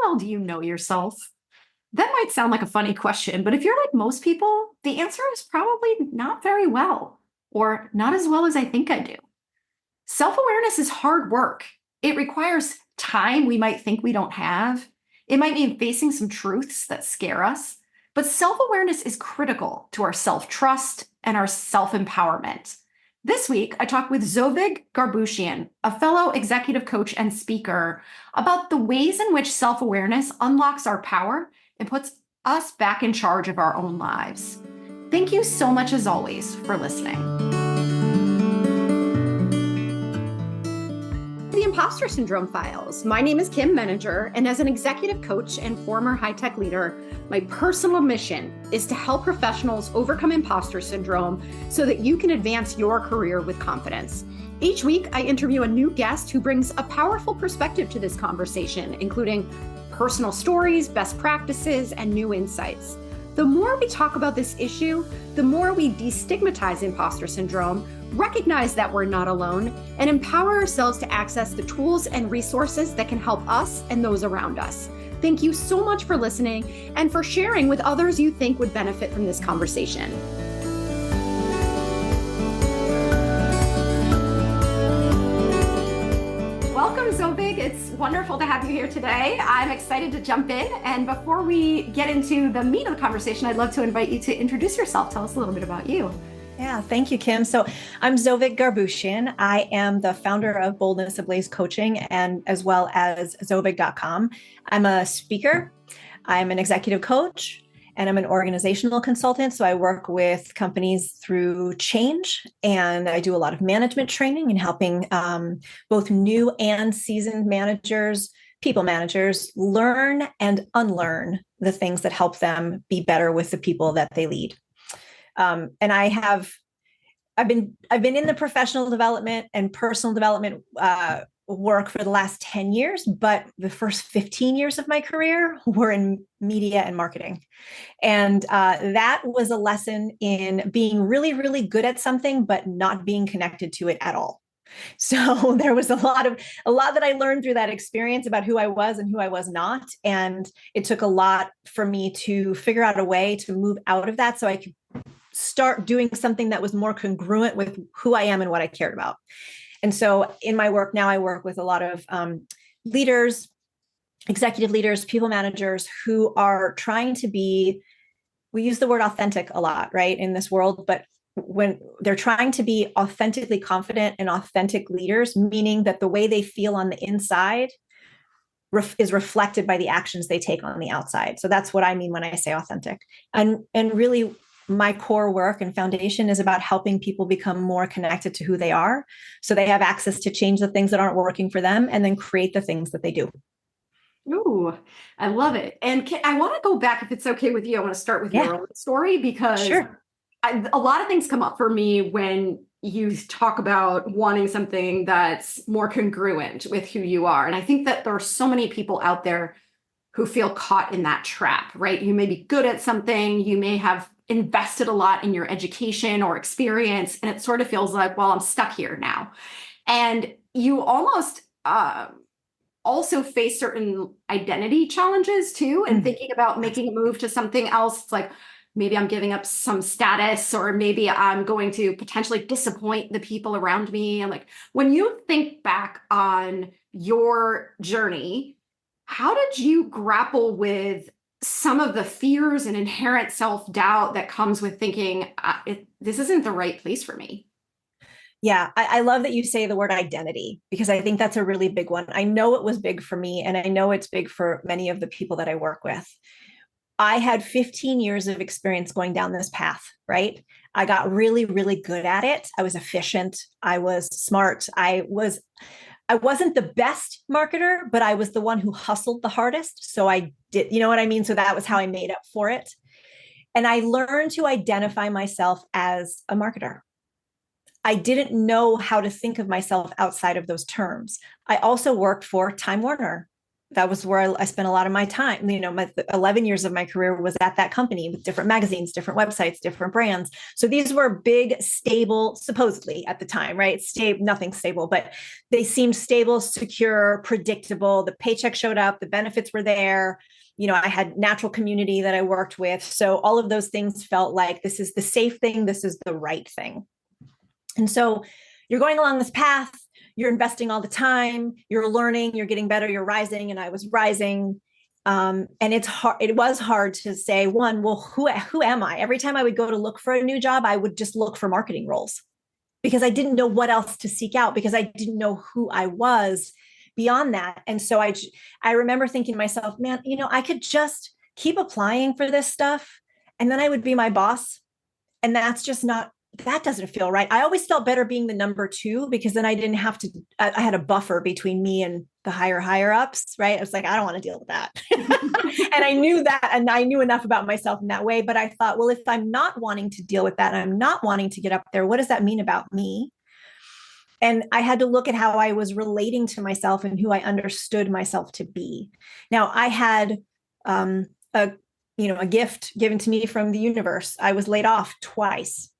well do you know yourself? That might sound like a funny question, but if you're like most people, the answer is probably not very well, or not as well as I think I do. Self-awareness is hard work. It requires time we might think we don't have. It might mean facing some truths that scare us, but self-awareness is critical to our self-trust and our self-empowerment. This week, I talked with Zovig Garboushian, a fellow executive coach and speaker, about the ways in which self-awareness unlocks our power and puts us back in charge of our own lives. Thank you so much, as always, for listening. The Impostor Syndrome Files. My name is Kim Meninger, and as an executive coach and former high-tech leader, my personal mission is to help professionals overcome imposter syndrome so that you can advance your career with confidence. Each week, I interview a new guest who brings a powerful perspective to this conversation, including personal stories, best practices, and new insights. The more we talk about this issue, the more we destigmatize imposter syndrome, recognize that we're not alone, and empower ourselves to access the tools and resources that can help us and those around us. Thank you so much for listening and for sharing with others you think would benefit from this conversation. Welcome, Zovig. It's wonderful to have you here today. I'm excited to jump in. And before we get into the meat of the conversation, I'd love to invite you to introduce yourself. Tell us a little bit about you. Yeah, thank you, Kim. So I'm Zovig Garboushian. I am the founder of Boldness, Ablaze coaching, and as well as Zovig.com. I'm a speaker. I'm an executive coach, and I'm an organizational consultant. So I work with companies through change, and I do a lot of management training and helping both new and seasoned managers, people managers, learn and unlearn the things that help them be better with the people that they lead. And I've been in the professional development and personal development work for the last 10 years, but the first 15 years of my career were in media and marketing. And that was a lesson in being really, really good at something, but not being connected to it at all. So there was a lot that I learned through that experience about who I was and who I was not. And it took a lot for me to figure out a way to move out of that so I could start doing something that was more congruent with who I am and what I cared about. And so in my work now, I work with a lot of leaders, executive leaders, people managers who are trying to be, we use the word authentic a lot, right, in this world, but when they're trying to be authentically confident and authentic leaders, meaning that the way they feel on the inside is reflected by the actions they take on the outside. So that's what I mean when I say authentic. And really, my core work and foundation is about helping people become more connected to who they are, so they have access to change the things that aren't working for them and then create the things that they do. Ooh, I love it. And I want to go back, if it's okay with you. I want to start with your own story, because Sure. A lot of things come up for me when you talk about wanting something that's more congruent with who you are. And I think that there are so many people out there who feel caught in that trap, right? You may be good at something, you may have invested a lot in your education or experience, and it sort of feels like, well, I'm stuck here now. And you almost also face certain identity challenges too, and thinking about making a move to something else. It's like, maybe I'm giving up some status, or maybe I'm going to potentially disappoint the people around me. And like, when you think back on your journey, how did you grapple with some of the fears and inherent self-doubt that comes with thinking, this isn't the right place for me? Yeah, I love that you say the word identity, because I think that's a really big one. I know it was big for me, and I know it's big for many of the people that I work with. I had 15 years of experience going down this path, right? I got really, really good at it. I was efficient. I was smart. I wasn't the best marketer, but I was the one who hustled the hardest. So I did, you know what I mean? So that was how I made up for it. And I learned to identify myself as a marketer. I didn't know how to think of myself outside of those terms. I also worked for Time Warner. That was where I spent a lot of my time. My 11 years of my career was at that company with different magazines, different websites, different brands. So these were big, stable, supposedly at the time, right? Nothing stable, but they seemed stable, secure, predictable. The paycheck showed up, the benefits were there. I had natural community that I worked with. So all of those things felt like this is the safe thing. This is the right thing. And so you're going along this path, you're investing all the time, you're learning, you're getting better, you're rising. And I was rising. And it was hard to say, well, who am I? Every time I would go to look for a new job, I would just look for marketing roles because I didn't know what else to seek out, because I didn't know who I was beyond that. And so I remember thinking to myself, man, I could just keep applying for this stuff and then I would be my boss. And that doesn't feel right. I always felt better being the number two, because then I didn't have to, I had a buffer between me and the higher ups, right? I was like, I don't want to deal with that. And I knew that, and I knew enough about myself in that way. But I thought, well, if I'm not wanting to deal with that, and I'm not wanting to get up there, what does that mean about me? And I had to look at how I was relating to myself and who I understood myself to be. Now, I had a gift given to me from the universe. I was laid off twice.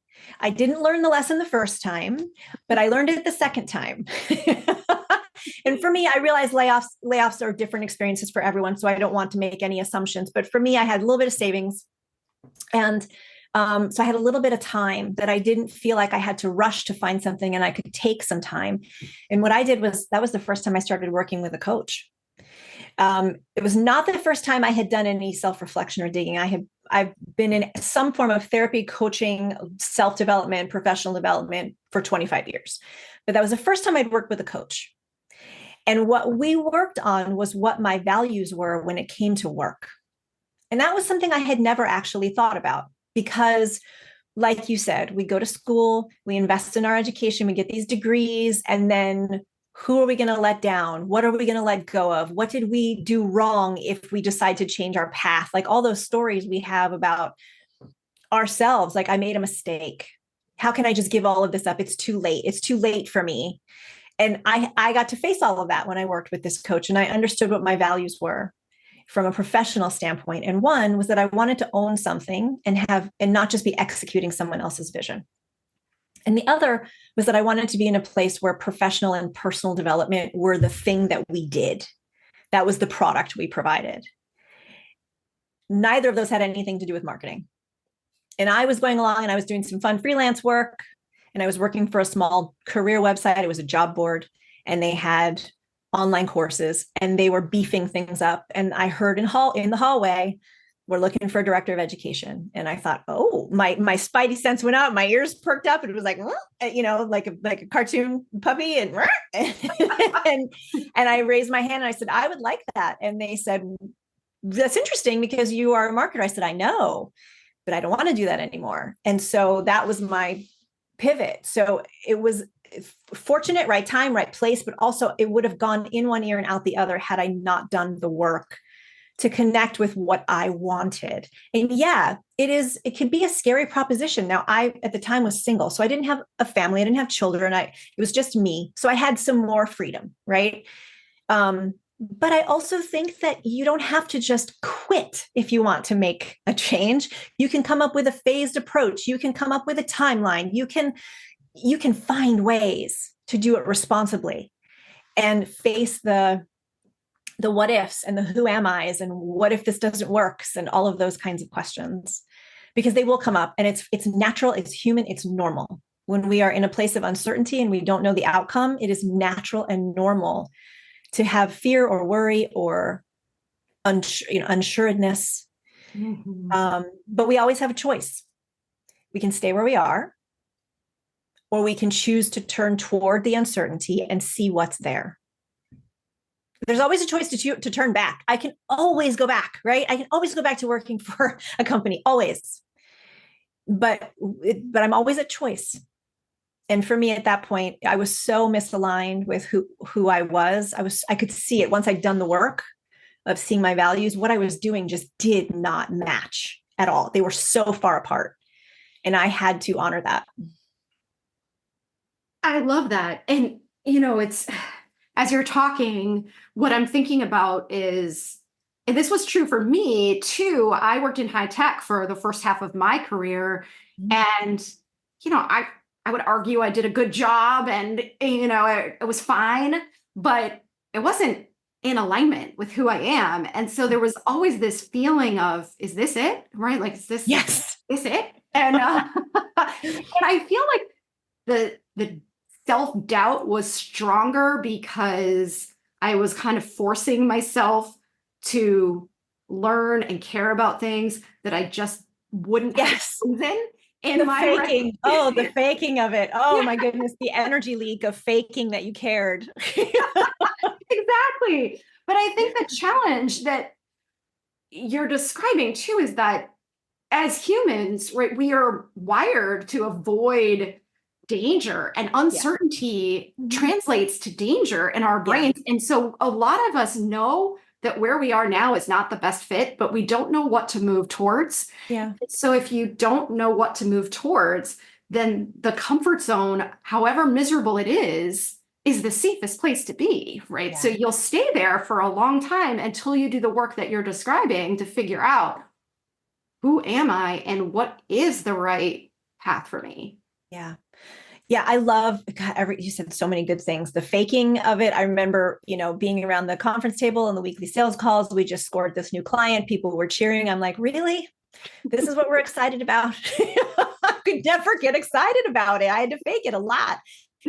I didn't learn the lesson the first time, but I learned it the second time. And for me, I realized layoffs are different experiences for everyone. So I don't want to make any assumptions. But for me, I had a little bit of savings. And so I had a little bit of time that I didn't feel like I had to rush to find something, and I could take some time. And what I did that was the first time I started working with a coach. It was not the first time I had done any self-reflection or digging. I've been in some form of therapy, coaching, self-development, professional development for 25 years. But that was the first time I'd worked with a coach. And what we worked on was what my values were when it came to work. And that was something I had never actually thought about, because like you said, we go to school, we invest in our education, we get these degrees, and then who are we going to let down? What are we going to let go of? What did we do wrong if we decide to change our path? Like all those stories we have about ourselves, like I made a mistake. How can I just give all of this up? It's too late. It's too late for me. And I got to face all of that when I worked with this coach, and I understood what my values were from a professional standpoint. And one was that I wanted to own something and not just be executing someone else's vision. And the other was that I wanted to be in a place where professional and personal development were the thing that we did. That was the product we provided. Neither of those had anything to do with marketing. And I was going along and I was doing some fun freelance work, and I was working for a small career website. It was a job board, and they had online courses, and they were beefing things up. And I heard in the hallway, we're looking for a director of education. And I thought, oh, my spidey sense went up, my ears perked up, and it was like, like a cartoon puppy. And and I raised my hand and I said, I would like that. And they said, that's interesting because you are a marketer. I said, I know, but I don't want to do that anymore. And so that was my pivot. So it was fortunate, right time, right place, but also it would have gone in one ear and out the other had I not done the work to connect with what I wanted. And yeah, it can be a scary proposition. Now, I, at the time, was single, so I didn't have a family. I didn't have children. It was just me. So I had some more freedom, right? But I also think that you don't have to just quit if you want to make a change. You can come up with a phased approach. You can come up with a timeline. You can find ways to do it responsibly and face the what ifs and the who am I's and what if this doesn't work and all of those kinds of questions, because they will come up, and it's natural, it's human, it's normal. When we are in a place of uncertainty and we don't know the outcome, it is natural and normal to have fear or worry or unsureness. Mm-hmm. But we always have a choice. We can stay where we are, or we can choose to turn toward the uncertainty and see what's there. There's always a choice to turn back. I can always go back, right? I can always go back to working for a company, always. But I'm always at choice. And for me at that point, I was so misaligned with who I was. I could see it once I'd done the work of seeing my values. What I was doing just did not match at all. They were so far apart. And I had to honor that. I love that. And, as you're talking, what I'm thinking about is, and this was true for me too, I worked in high tech for the first half of my career. And, I would argue I did a good job and, it was fine, but it wasn't in alignment with who I am. And so there was always this feeling of, is this it? Right? Like, Yes. is this it? And, and I feel like the self-doubt was stronger because I was kind of forcing myself to learn and care about things that I just wouldn't have chosen in the faking. Oh, the faking of it. Oh my goodness. The energy leak of faking that you cared. Exactly. But I think the challenge that you're describing too is that as humans, right, we are wired to avoid danger, and uncertainty translates to danger in our brains. And so a lot of us know that where we are now is not the best fit, but we don't know what to move towards. Yeah. So if you don't know what to move towards, then the comfort zone, however miserable it is the safest place to be, right? So you'll stay there for a long time until you do the work that you're describing to figure out, who am I and what is the right path for me? Yeah. Yeah, I love, God, you said so many good things. The faking of it. I remember, being around the conference table and the weekly sales calls. We just scored this new client. People were cheering. I'm like, really? This is what we're excited about? I could never get excited about it. I had to fake it a lot.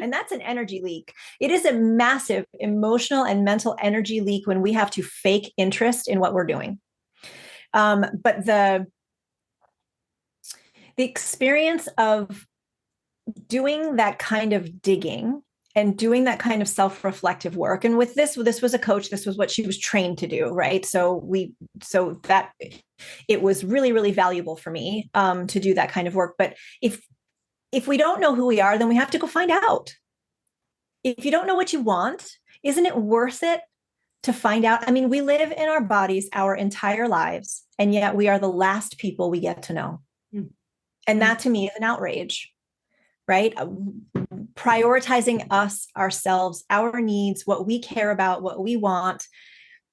And that's an energy leak. It is a massive emotional and mental energy leak when we have to fake interest in what we're doing. But the experience of doing that kind of digging and doing that kind of self-reflective work. And with this was a coach, this was what she was trained to do. Right. So that it was really, really valuable for me to do that kind of work. But if we don't know who we are, then we have to go find out. If you don't know what you want, isn't it worth it to find out? I mean, we live in our bodies our entire lives, and yet we are the last people we get to know. And that to me is an outrage. Right? Prioritizing us, ourselves, our needs, what we care about, what we want.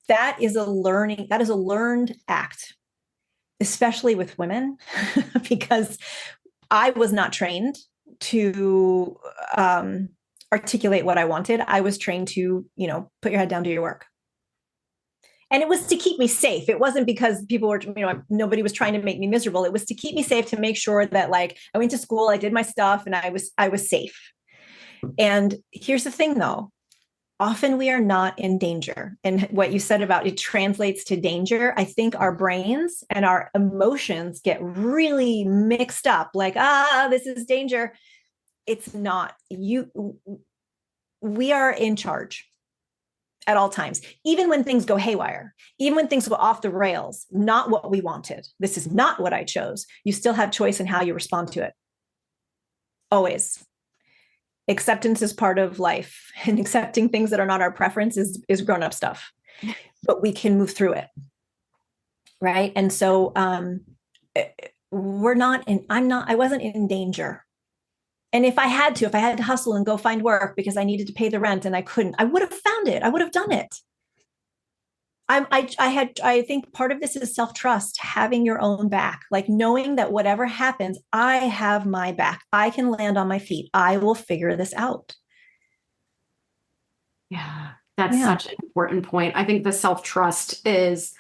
That is a learned act, especially with women, because I was not trained to articulate what I wanted. I was trained to, put your head down, do your work. And it was to keep me safe. It wasn't because people were, nobody was trying to make me miserable. It was to keep me safe, to make sure that I went to school, I did my stuff, and I was safe. And here's the thing though, often we are not in danger. And what you said about it translates to danger. I think our brains and our emotions get really mixed up. This is danger. It's not. We are in charge at all times, even when things go haywire, even when things go off the rails, not what we wanted. This is not what I chose. You still have choice in how you respond to it. Always. Acceptance is part of life, and accepting things that are not our preference is grown-up stuff, but we can move through it. Right. And so I wasn't in danger. And if I had to hustle and go find work because I needed to pay the rent and I couldn't, I would have found it. I would have done it. I think part of this is self-trust, having your own back, knowing that whatever happens, I have my back. I can land on my feet. I will figure this out. Yeah, that's such an important point. I think the self-trust is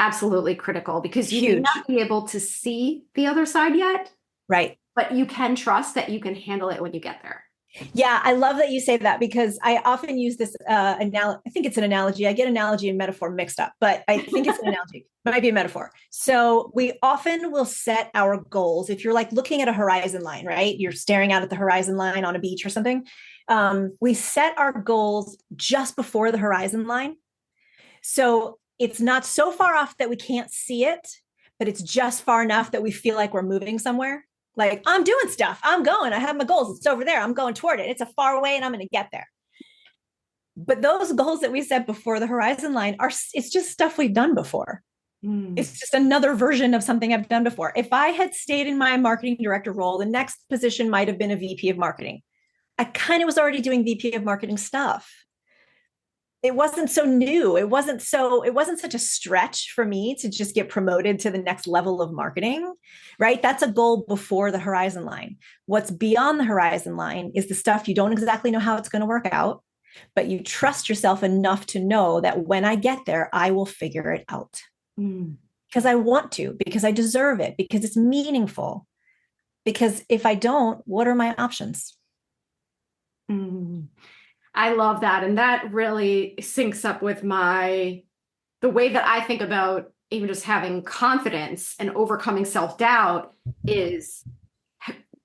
absolutely critical because you may not be able to see the other side yet. Right. But you can trust that you can handle it when you get there. Yeah, I love that you say that, because I often use this analogy. I think it's an analogy. I get analogy and metaphor mixed up, but I think it's an analogy. It might be a metaphor. So we often will set our goals. If you're looking at a horizon line, right? You're staring out at the horizon line on a beach or something. We set our goals just before the horizon line. So it's not so far off that we can't see it, but it's just far enough that we feel like we're moving somewhere. I'm doing stuff. I'm going. I have my goals. It's over there. I'm going toward it. It's a far away and I'm going to get there. But those goals that we set before the horizon line it's just stuff we've done before. It's just another version of something I've done before. If I had stayed in my marketing director role, the next position might have been a VP of marketing. I kind of was already doing VP of marketing stuff. it wasn't so new. It wasn't such a stretch for me to just get promoted to the next level of marketing, right? That's a goal before the horizon line. What's beyond the horizon line is the stuff you don't exactly know how it's going to work out, but you trust yourself enough to know that when I get there, I will figure it out. Because I want to, because I deserve it, because it's meaningful. Because if I don't, what are my options? I love that. And that really syncs up with the way that I think about even just having confidence and overcoming self-doubt is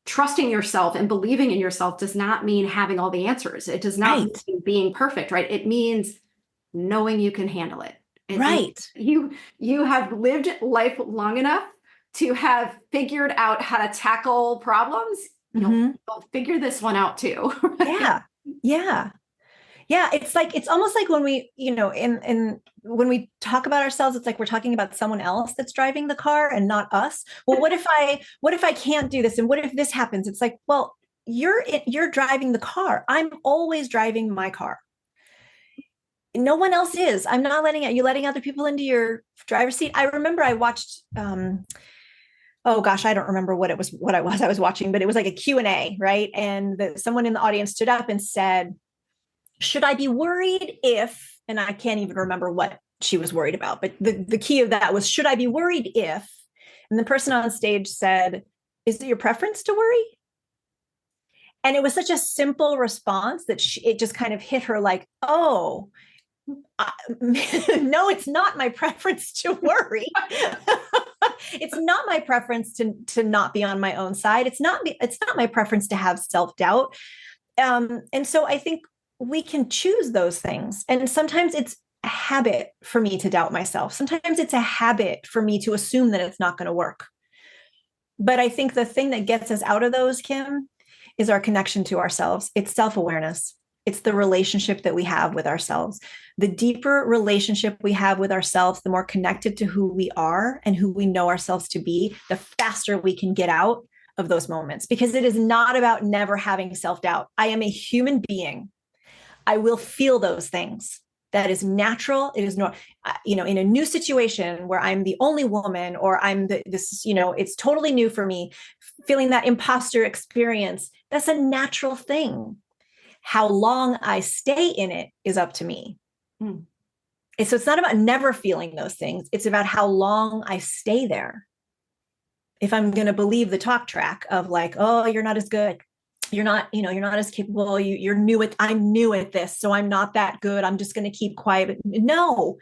trusting yourself and believing in yourself does not mean having all the answers. It does not mean being perfect, right? It means knowing you can handle it. Right. You have lived life long enough to have figured out how to tackle problems. You'll figure this one out too. Right? Yeah. It's almost like when we, when we talk about ourselves, it's like we're talking about someone else that's driving the car and not us. Well, what if I can't do this? And what if this happens? It's like, well, you're driving the car. I'm always driving my car. No one else is. I'm not letting other people into your driver's seat. I remember I watched, oh gosh, I don't remember what I was watching, but it was like a Q&A, right? And someone in the audience stood up and said, should I be worried if, and I can't even remember what she was worried about, but the key of that was, should I be worried if, and the person on stage said, is it your preference to worry? And it was such a simple response that it just kind of hit her like, oh, no, it's not my preference to worry. It's not my preference to not be on my own side. It's not my preference to have self-doubt. And so I think we can choose those things. And sometimes it's a habit for me to doubt myself. Sometimes it's a habit for me to assume that it's not going to work. But I think the thing that gets us out of those, Kim, is our connection to ourselves. It's self-awareness. It's the relationship that we have with ourselves. The deeper relationship we have with ourselves, the more connected to who we are and who we know ourselves to be, the faster we can get out of those moments. Because it is not about never having self-doubt. I am a human being. I will feel those things. That is natural. It is not, in a new situation where I'm the only woman, or it's totally new for me, feeling that imposter experience. That's a natural thing. How long I stay in it is up to me. And so it's not about never feeling those things. It's about how long I stay there. If I'm going to believe the talk track of like, oh, you're not as good. You're not as capable. I'm new at this. So I'm not that good. I'm just going to keep quiet. No,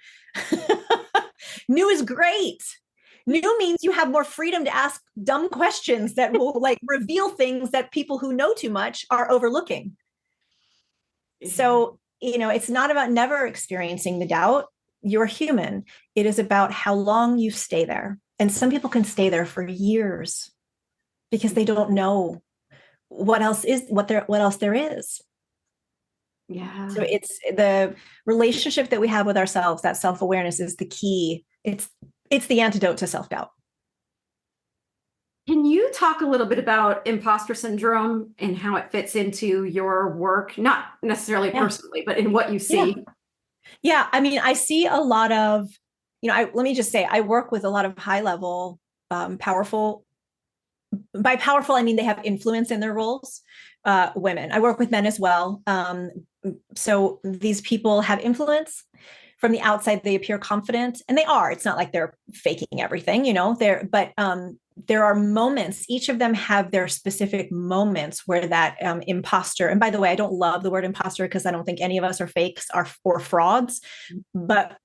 new is great. New means you have more freedom to ask dumb questions that will like reveal things that people who know too much are overlooking. So, it's not about never experiencing the doubt. You're human. It is about how long you stay there. And some people can stay there for years because they don't know what else there is. Yeah. So it's the relationship that we have with ourselves, that self-awareness is the key. It's the antidote to self-doubt. Can you talk a little bit about imposter syndrome and how it fits into your work? Not necessarily personally, but in what you see. Yeah. I mean, I see a lot of, let me just say, I work with a lot of high level, powerful. By powerful, I mean they have influence in their roles, women. I work with men as well. So these people have influence. From the outside, they appear confident, and they are. It's not like they're faking everything, there are moments. Each of them have their specific moments where that imposter. And by the way, I don't love the word imposter because I don't think any of us are fakes or frauds. But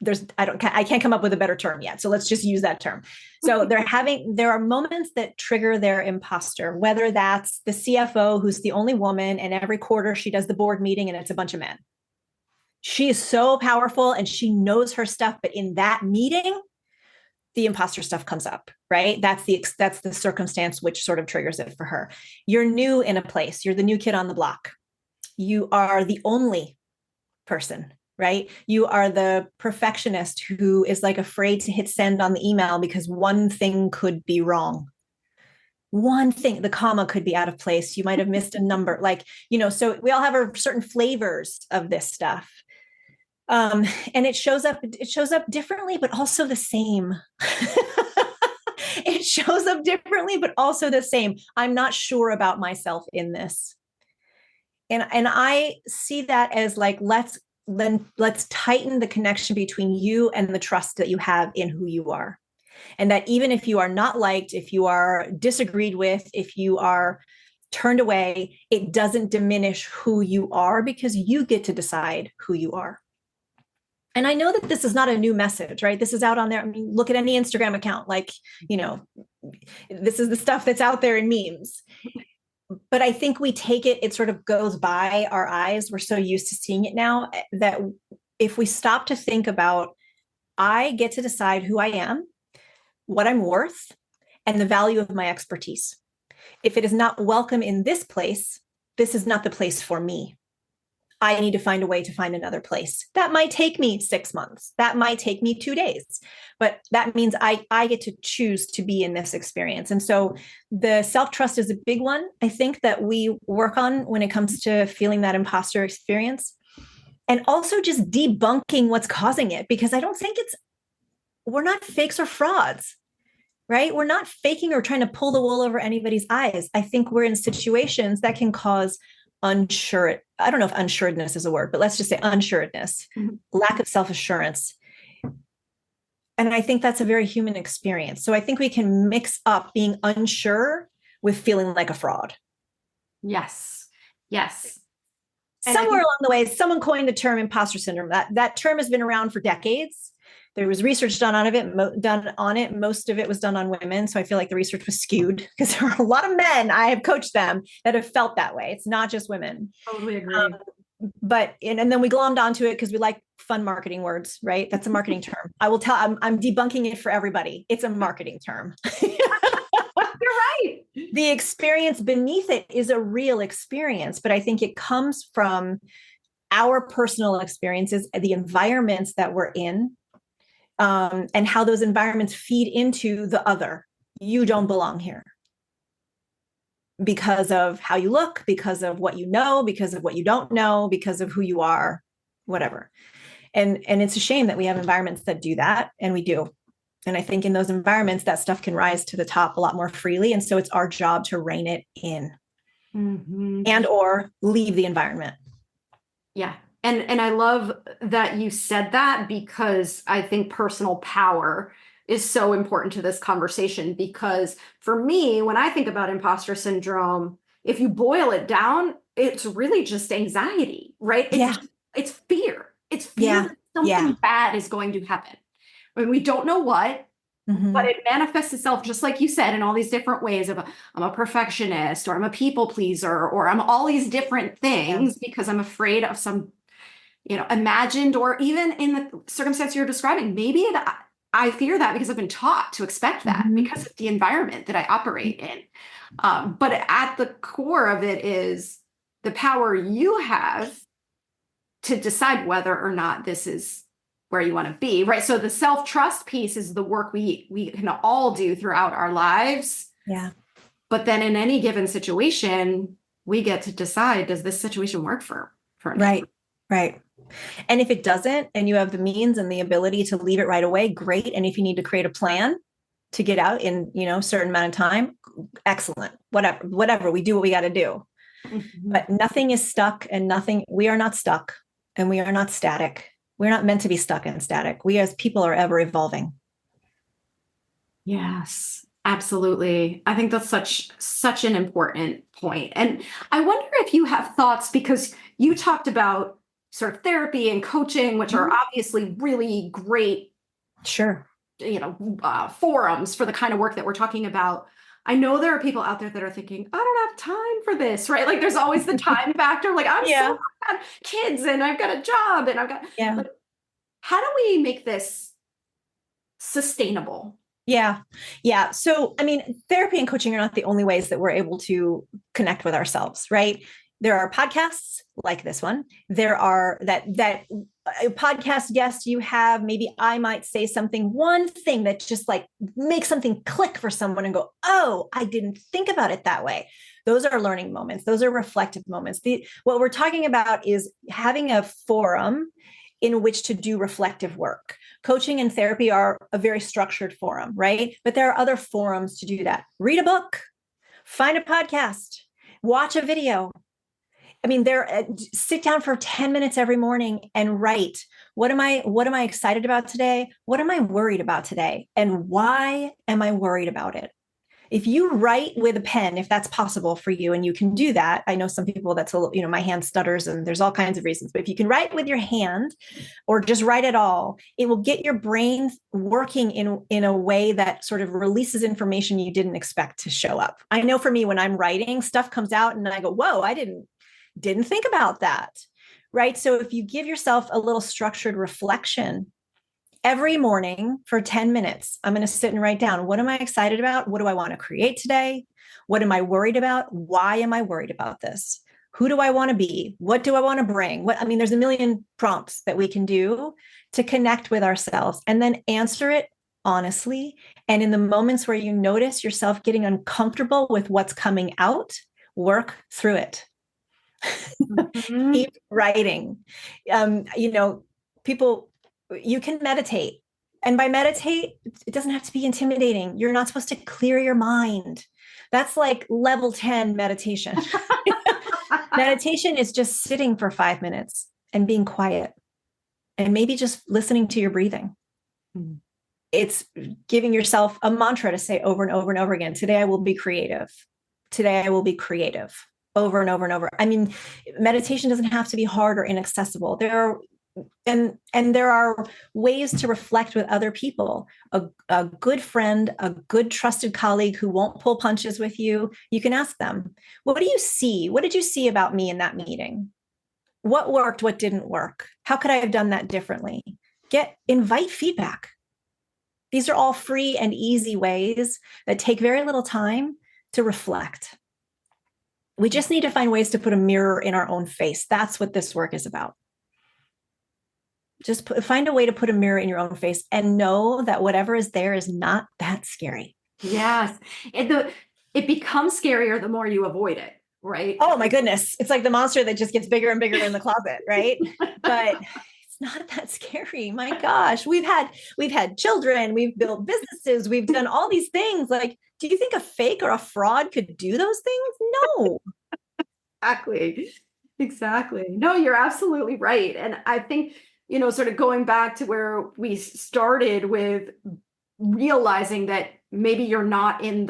I can't come up with a better term yet. So let's just use that term. So there are moments that trigger their imposter, whether that's the CFO who's the only woman and every quarter she does the board meeting and it's a bunch of men. She is so powerful and she knows her stuff, but in that meeting, the imposter stuff comes up, right? That's the circumstance which sort of triggers it for her. You're new in a place. You're the new kid on the block. You are the only person, right? You are the perfectionist who is like afraid to hit send on the email because one thing could be wrong. One thing, the comma could be out of place. You might have missed a number. So we all have our certain flavors of this stuff. And it shows up differently, but also the same. It shows up differently, but also the same. I'm not sure about myself in this. And I see that as like, let's tighten the connection between you and the trust that you have in who you are. And that even if you are not liked, if you are disagreed with, if you are turned away, it doesn't diminish who you are, because you get to decide who you are. And I know that this is not a new message, right? This is out on there. I mean, look at any Instagram account, like, this is the stuff that's out there in memes. But I think we take it, it sort of goes by our eyes. We're so used to seeing it now that if we stop to think about, I get to decide who I am, what I'm worth, and the value of my expertise. If it is not welcome in this place, this is not the place for me. I need to find a way to find another place. That might take me 6 months. That might take me 2 days, but that means I get to choose to be in this experience. And so the self-trust is a big one, I think, that we work on when it comes to feeling that imposter experience. And also just debunking what's causing it, because I don't think we're not fakes or frauds, right? We're not faking or trying to pull the wool over anybody's eyes. I think we're in situations that can cause I don't know if unsuredness is a word, but let's just say unsuredness, lack of self-assurance. And I think that's a very human experience. So I think we can mix up being unsure with feeling like a fraud. Yes. Yes. Somewhere along the way, someone coined the term imposter syndrome. That term has been around for decades. There was research done on it. Most of it was done on women. So I feel like the research was skewed, because there are a lot of men, I have coached them, that have felt that way. It's not just women. Totally agree. And then we glommed onto it because we like fun marketing words, right? That's a marketing term. I will tell, I'm debunking it for everybody. It's a marketing term. You're right. The experience beneath it is a real experience, but I think it comes from our personal experiences, the environments that we're in, and how those environments feed into the other. You don't belong here because of how you look, because of what you know, because of what you don't know, because of who you are, whatever. And it's a shame that we have environments that do that, and we do. And I think in those environments, that stuff can rise to the top a lot more freely. And so it's our job to rein it in, and or leave the environment. Yeah. And I love that you said that, because I think personal power is so important to this conversation. Because for me, when I think about imposter syndrome, if you boil it down, it's really just anxiety, right? It's fear. It's fear that something bad is going to happen. I mean, we don't know what, but it manifests itself, just like you said, in all these different ways of I'm a perfectionist, or I'm a people pleaser, or I'm all these different things because I'm afraid of some imagined, or even in the circumstance you're describing, maybe I fear that because I've been taught to expect that because of the environment that I operate in. But at the core of it is the power you have to decide whether or not this is where you want to be, right? So the self-trust piece is the work we can all do throughout our lives. Yeah. But then in any given situation, we get to decide, does this situation work for me? Right. And if it doesn't, and you have the means and the ability to leave it right away, great. And if you need to create a plan to get out in, a certain amount of time, excellent. Whatever, we do what we got to do. But nothing is stuck, and we are not stuck, and we are not static. We're not meant to be stuck and static. We as people are ever evolving. Yes, absolutely. I think that's such an important point. And I wonder if you have thoughts, because you talked about sort of therapy and coaching, which are obviously really great, forums for the kind of work that we're talking about. I know there are people out there that are thinking, I don't have time for this, right? Like there's always the time factor. Like I've got kids, and I've got a job, and I've got, like, how do we make this sustainable? Yeah. So, I mean, therapy and coaching are not the only ways that we're able to connect with ourselves, right? There are podcasts like this one. There are that podcast guest you have. Maybe I might say one thing that just like makes something click for someone and go, oh, I didn't think about it that way. Those are learning moments. Those are reflective moments. What we're talking about is having a forum in which to do reflective work. Coaching and therapy are a very structured forum, right? But there are other forums to do that. Read a book, find a podcast, watch a video. I mean, sit down for 10 minutes every morning and write. What am I excited about today? What am I worried about today? And why am I worried about it? If you write with a pen, if that's possible for you, and you can do that, I know some people that's a little, my hand stutters and there's all kinds of reasons, but if you can write with your hand or just write at all, it will get your brain working in a way that sort of releases information you didn't expect to show up. I know for me, when I'm writing, stuff comes out and I go, whoa, I didn't think about that. Right. So if you give yourself a little structured reflection every morning for 10 minutes, I'm going to sit and write down, what am I excited about? What do I want to create today? What am I worried about? Why am I worried about this? Who do I want to be? What do I want to bring? There's a million prompts that we can do to connect with ourselves, and then answer it honestly. And in the moments where you notice yourself getting uncomfortable with what's coming out, work through it. Mm-hmm. Keep writing. People, you can meditate. And by meditate, it doesn't have to be intimidating. You're not supposed to clear your mind. That's like level 10 meditation. Meditation is just sitting for 5 minutes and being quiet and maybe just listening to your breathing. Mm-hmm. It's giving yourself a mantra to say over and over and over again. Today I will be creative. Today I will be creative. Over and over and over. I mean, meditation doesn't have to be hard or inaccessible. There are ways to reflect with other people. A good friend, a good trusted colleague who won't pull punches with you. You can ask them, what do you see? What did you see about me in that meeting? What worked? What didn't work? How could I have done that differently? Invite feedback. These are all free and easy ways that take very little time to reflect. We just need to find ways to put a mirror in our own face. That's what this work is about. Just find a way to put a mirror in your own face and know that whatever is there is not that scary. Yes. It becomes scarier the more you avoid it, right? Oh my goodness. It's like the monster that just gets bigger and bigger in the closet, right? But it's not that scary. My gosh. We've had children, we've built businesses, we've done all these things. Like, do you think a fake or a fraud could do those things? No. Exactly. No, you're absolutely right. And I think, sort of going back to where we started with realizing that maybe you're not in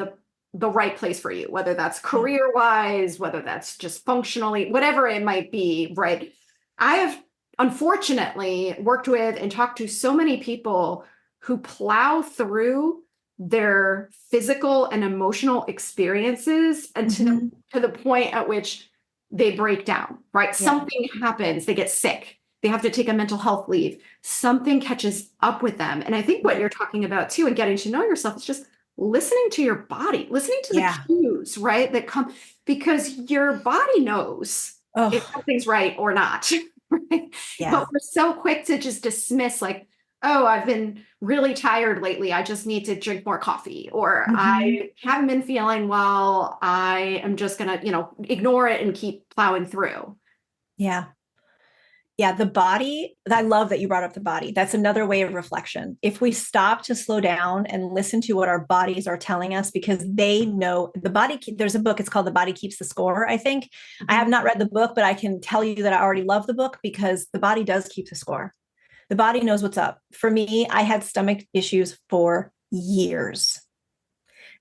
the right place for you, whether that's career-wise, whether that's just functionally, whatever it might be, right? I have unfortunately worked with and talked to so many people who plow through their physical and emotional experiences and to the point at which they break down, right? Yeah. Something happens, they get sick, they have to take a mental health leave, something catches up with them. And I think what you're talking about too, and getting to know yourself, is just listening to your body, listening to the cues, right? That come, because your body knows if something's right or not, right? Yeah. But we're so quick to just dismiss, like, oh, I've been really tired lately, I just need to drink more coffee, or I haven't been feeling well, I am just going to, ignore it and keep plowing through. Yeah. Yeah. The body, I love that you brought up the body. That's another way of reflection. If we stop to slow down and listen to what our bodies are telling us, because they know the body, there's a book, it's called The Body Keeps the Score, I think. I have not read the book, but I can tell you that I already love the book because the body does keep the score. The body knows what's up. For me, I had stomach issues for years.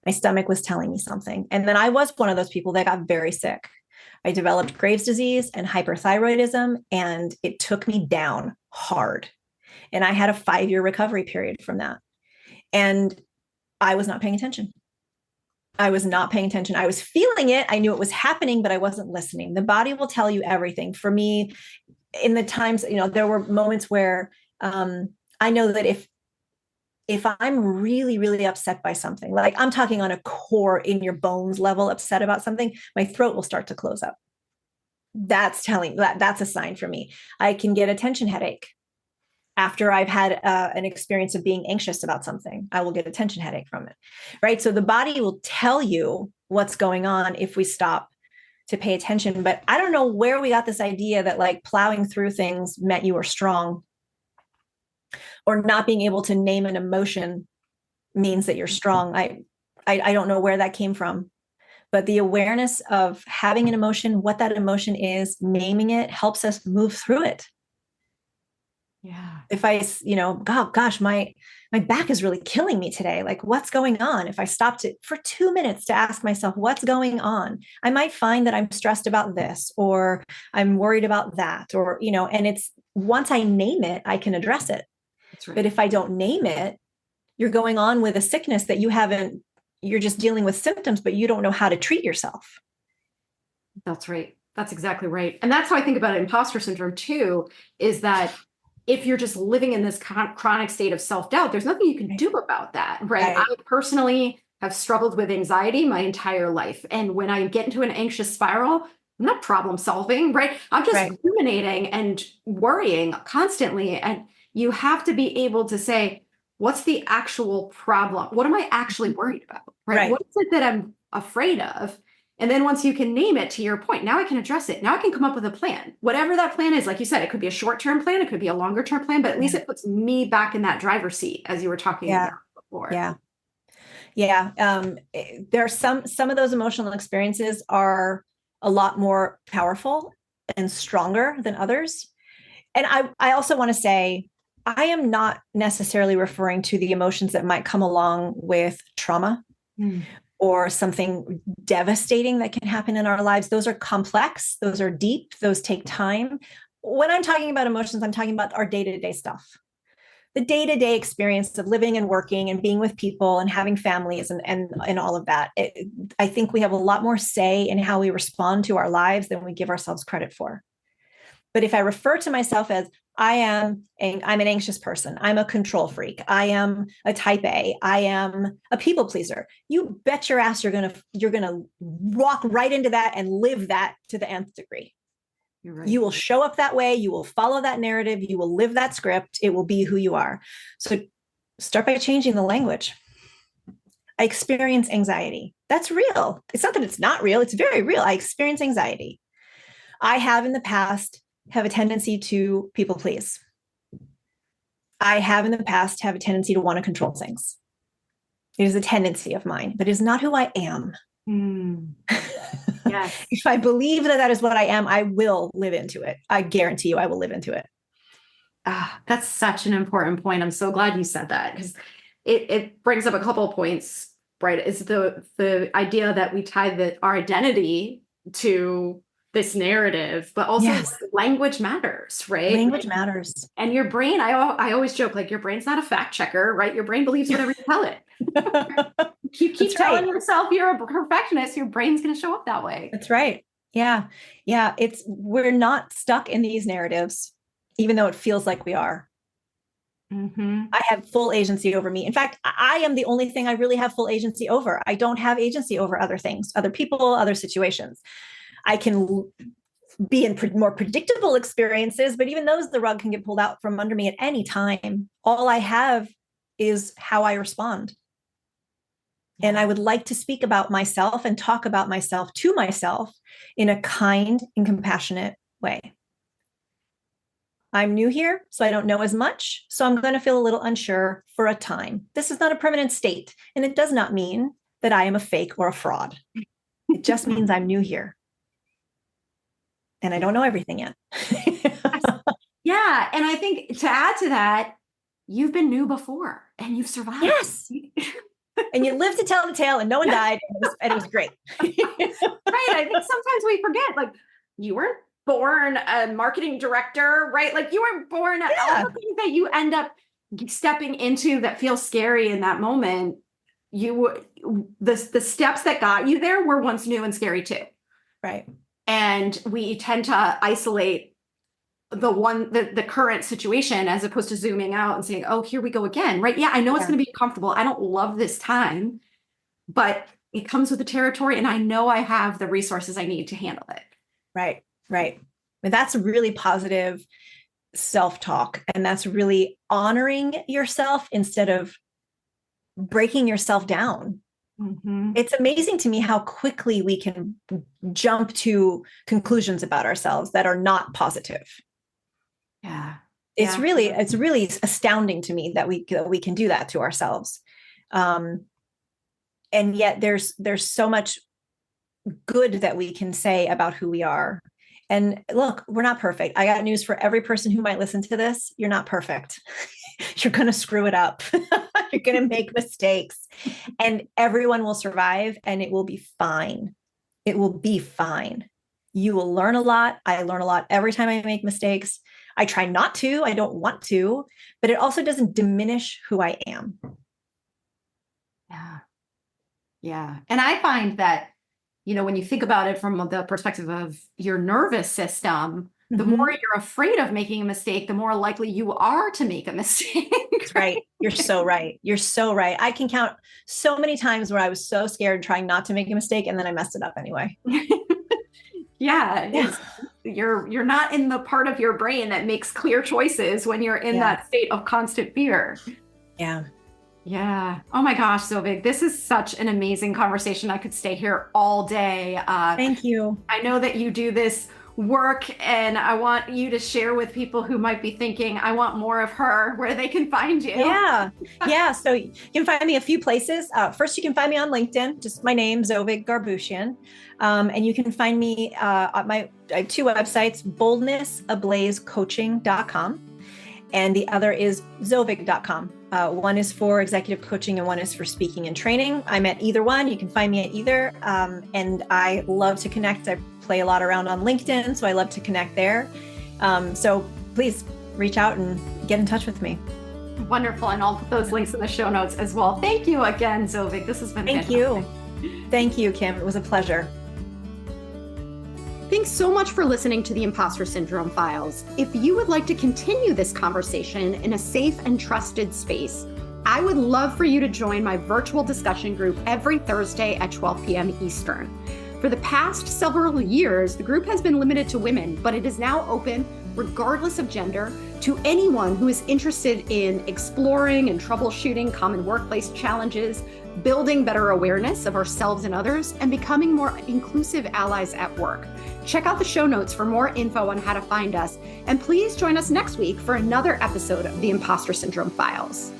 My stomach was telling me something. And then I was one of those people that got very sick. I developed Graves' disease and hyperthyroidism, and it took me down hard. And I had a 5-year recovery period from that. And I was not paying attention. I was not paying attention. I was feeling it. I knew it was happening, but I wasn't listening. The body will tell you everything. For me, in the times, there were moments where I know that if I'm really, really upset by something, like I'm talking on a core in your bones level upset about something, my throat will start to close up. That's a sign for me. I can get a tension headache after I've had an experience of being anxious about something. I will get a tension headache from it, right? So the body will tell you what's going on if we stop to pay attention. But I don't know where we got this idea that like plowing through things meant you were strong. or not being able to name an emotion means that you're strong. I don't know where that came from, but the awareness of having an emotion, what that emotion is, naming it helps us move through it. Yeah. If I, gosh, my back is really killing me today. Like, what's going on? If I stopped it for 2 minutes to ask myself, what's going on? I might find that I'm stressed about this, or I'm worried about that, or, and it's once I name it, I can address it. That's right. But if I don't name it, you're going on with a sickness that you're just dealing with symptoms, but you don't know how to treat yourself. That's right. That's exactly right. And that's how I think about imposter syndrome too, is that if you're just living in this chronic state of self-doubt, there's nothing you can do about that, right? I personally have struggled with anxiety my entire life. And when I get into an anxious spiral, I'm not problem solving, right? I'm just ruminating and worrying constantly. And you have to be able to say, what's the actual problem? What am I actually worried about, right? What is it that I'm afraid of? And then once you can name it, to your point, now I can address it. Now I can come up with a plan. Whatever that plan is, like you said, it could be a short-term plan, it could be a longer-term plan, but at least it puts me back in that driver's seat, as you were talking about before. There are some of those emotional experiences are a lot more powerful and stronger than others. And I also want to say, I am not necessarily referring to the emotions that might come along with trauma. Or something devastating that can happen in our lives. Those are complex, those are deep, those take time. When I'm talking about emotions, I'm talking about our day-to-day stuff. The day-to-day experience of living and working and being with people and having families and all of that. I think we have a lot more say in how we respond to our lives than we give ourselves credit for. But if I refer to myself as I'm an anxious person, I'm a control freak, I am a type A, I am a people pleaser, you bet your ass you're gonna walk right into that and live that to the nth degree. You're right. You will show up that way, you will follow that narrative, you will live that script, it will be who you are. So start by changing the language. I experience anxiety. That's real. It's not that it's not real, it's very real. I experience anxiety. I have in the past have a tendency to people please. I have in the past have a tendency to want to control things. It is a tendency of mine, but it is not who I am. Yes. If I believe that is what I am, I will live into it. I guarantee you I will live into it. That's such an important point. I'm so glad you said that, because it brings up a couple of points, right? Is the idea that we tie our identity to this narrative, but also language matters, right? Language matters. And your brain, I always joke, like, your brain's not a fact checker, right? Your brain believes whatever you tell it. You keep telling yourself you're a perfectionist, your brain's going to show up that way. That's right. Yeah. We're not stuck in these narratives, even though it feels like we are. I have full agency over me. In fact, I am the only thing I really have full agency over. I don't have agency over other things, other people, other situations. I can be in more predictable experiences, but even those, the rug can get pulled out from under me at any time. All I have is how I respond. And I would like to speak about myself and talk about myself to myself in a kind and compassionate way. I'm new here, so I don't know as much. So I'm going to feel a little unsure for a time. This is not a permanent state. And it does not mean that I am a fake or a fraud. It just means I'm new here. And I don't know everything yet. Yeah. And I think to add to that, you've been new before and you've survived. Yes. And you lived to tell the tale and no one died. And it was great. Right. I think sometimes we forget, like, you weren't born a marketing director, right? Like, you weren't born all the things that you end up stepping into that feel scary in that moment. The steps that got you there were once new and scary too. Right. And we tend to isolate the current situation as opposed to zooming out and saying, oh, here we go again, right? Yeah, I know it's going to be uncomfortable. I don't love this time, but it comes with the territory and I know I have the resources I need to handle it. Right. And that's really positive self-talk. And that's really honoring yourself instead of breaking yourself down. It's amazing to me how quickly we can jump to conclusions about ourselves that are not positive. Yeah. It's really astounding to me that we can do that to ourselves. And yet there's so much good that we can say about who we are. And look, we're not perfect. I got news for every person who might listen to this. You're not perfect. You're going to screw it up. You're going to make mistakes, and everyone will survive, and it will be fine. It will be fine. You will learn a lot. I learn a lot every time I make mistakes. I try not to. I don't want to, but it also doesn't diminish who I am. Yeah. Yeah. And I find that, when you think about it from the perspective of your nervous system, the more you're afraid of making a mistake, the more likely you are to make a mistake. That's right. You're so right. You're so right. I can count so many times where I was so scared trying not to make a mistake, and then I messed it up anyway. Yeah. You're not in the part of your brain that makes clear choices when you're in that state of constant fear. Yeah. Yeah. Oh my gosh, Zovig, this is such an amazing conversation. I could stay here all day. Thank you. I know that you do this work, and I want you to share with people who might be thinking, I want more of her, where they can find you. Yeah. Yeah. So you can find me a few places. First, you can find me on LinkedIn, just my name, Zovig Garboushian. And you can find me I have two websites, boldnessablazecoaching.com. And the other is zovig.com. One is for executive coaching and one is for speaking and training. I'm at either one. You can find me at either. And I love to connect. I play a lot around on LinkedIn, so I love to connect there. So please reach out and get in touch with me. Wonderful. And I'll put those links in the show notes as well. Thank you again, Zovig. This has been fantastic. You. Thank you, Kim. It was a pleasure. Thanks so much for listening to the Impostor Syndrome Files. If you would like to continue this conversation in a safe and trusted space, I would love for you to join my virtual discussion group every Thursday at 12 p.m. Eastern. For the past several years, the group has been limited to women, but it is now open, regardless of gender, to anyone who is interested in exploring and troubleshooting common workplace challenges, building better awareness of ourselves and others, and becoming more inclusive allies at work. Check out the show notes for more info on how to find us, and please join us next week for another episode of the Impostor Syndrome Files.